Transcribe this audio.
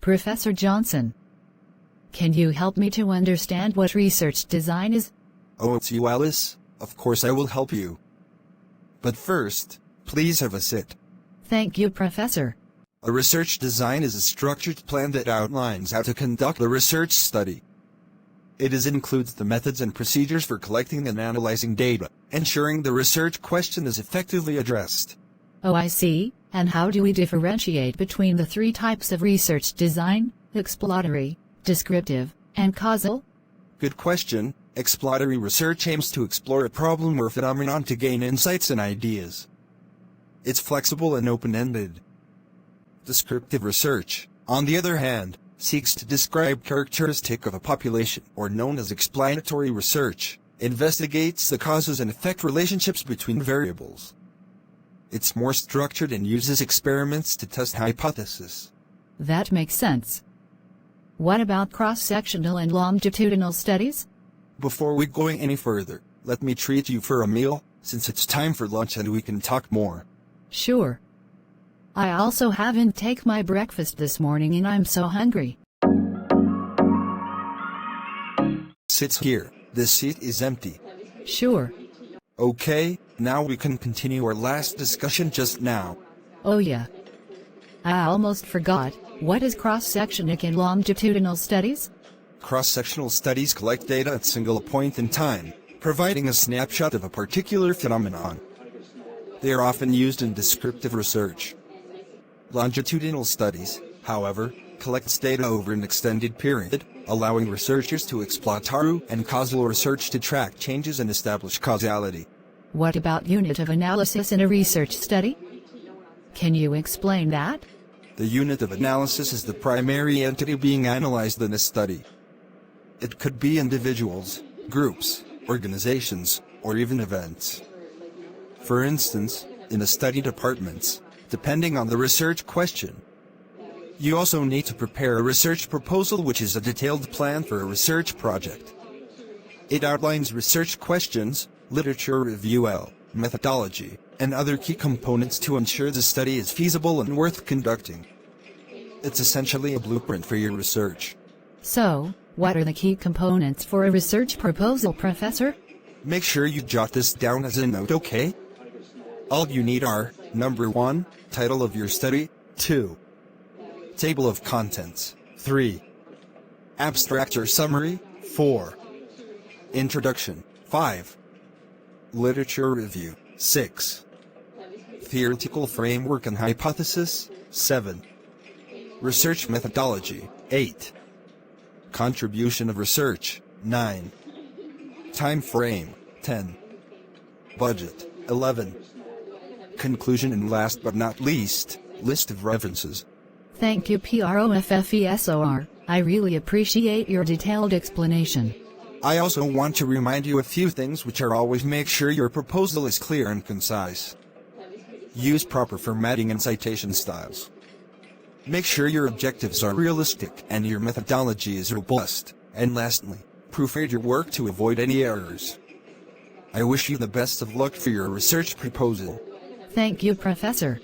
Professor Johnson, can you help me to understand what research design is? Oh, it's you, Alice. Of course I will help you. But first, please have a sit. Thank you, Professor. A research design is a structured plan that outlines how to conduct a research study. It includes the methods and procedures for collecting and analyzing data, ensuring the research question is effectively addressed. Oh, I see. And how do we differentiate between the three types of research design: exploratory, descriptive, and causal? Good question. Exploratory research aims to explore a problem or phenomenon to gain insights and ideas. It's flexible and open-ended. Descriptive research, on the other hand, seeks to describe characteristic of a population, or known as explanatory research, investigates the causes and effect relationships between variables. It's more structured and uses experiments to test hypotheses. That makes sense. What about cross-sectional and longitudinal studies? Before we go any further, let me treat you for a meal, since it's time for lunch and we can talk more. Sure. I also haven't taken my breakfast this morning and I'm so hungry. Sit here. This seat is empty. Sure. Okay, now we can continue our last discussion just now. Oh yeah. I almost forgot. What is cross-sectional and longitudinal studies? Cross-sectional studies collect data at a single point in time, providing a snapshot of a particular phenomenon. They are often used in descriptive research. Longitudinal studies, however, collects data over an extended period, allowing researchers to exploratory and causal research to track changes and establish causality. What about unit of analysis in a research study? Can you explain that? The unit of analysis is the primary entity being analyzed in a study. It could be individuals, groups, organizations, or even events. For instance, in a study departments, depending on the research question. You also need to prepare a research proposal, which is a detailed plan for a research project. It outlines research questions, literature review, methodology, and other key components to ensure the study is feasible and worth conducting. It's essentially a blueprint for your research. So, what are the key components for a research proposal, Professor? Make sure you jot this down as a note, okay? All you need are, number 1, title of your study, 2, table of contents, 3, abstract or summary, 4, introduction, 5, literature review, 6, theoretical framework and hypothesis, 7, research methodology, 8, contribution of research, 9, time frame, 10, budget, 11, conclusion, and last but not least, list of references. Thank you, Professor. I really appreciate your detailed explanation. I also want to remind you a few things, which are always make sure your proposal is clear and concise. Use proper formatting and citation styles. Make sure your objectives are realistic and your methodology is robust. And lastly, proofread your work to avoid any errors. I wish you the best of luck for your research proposal. Thank you, Professor.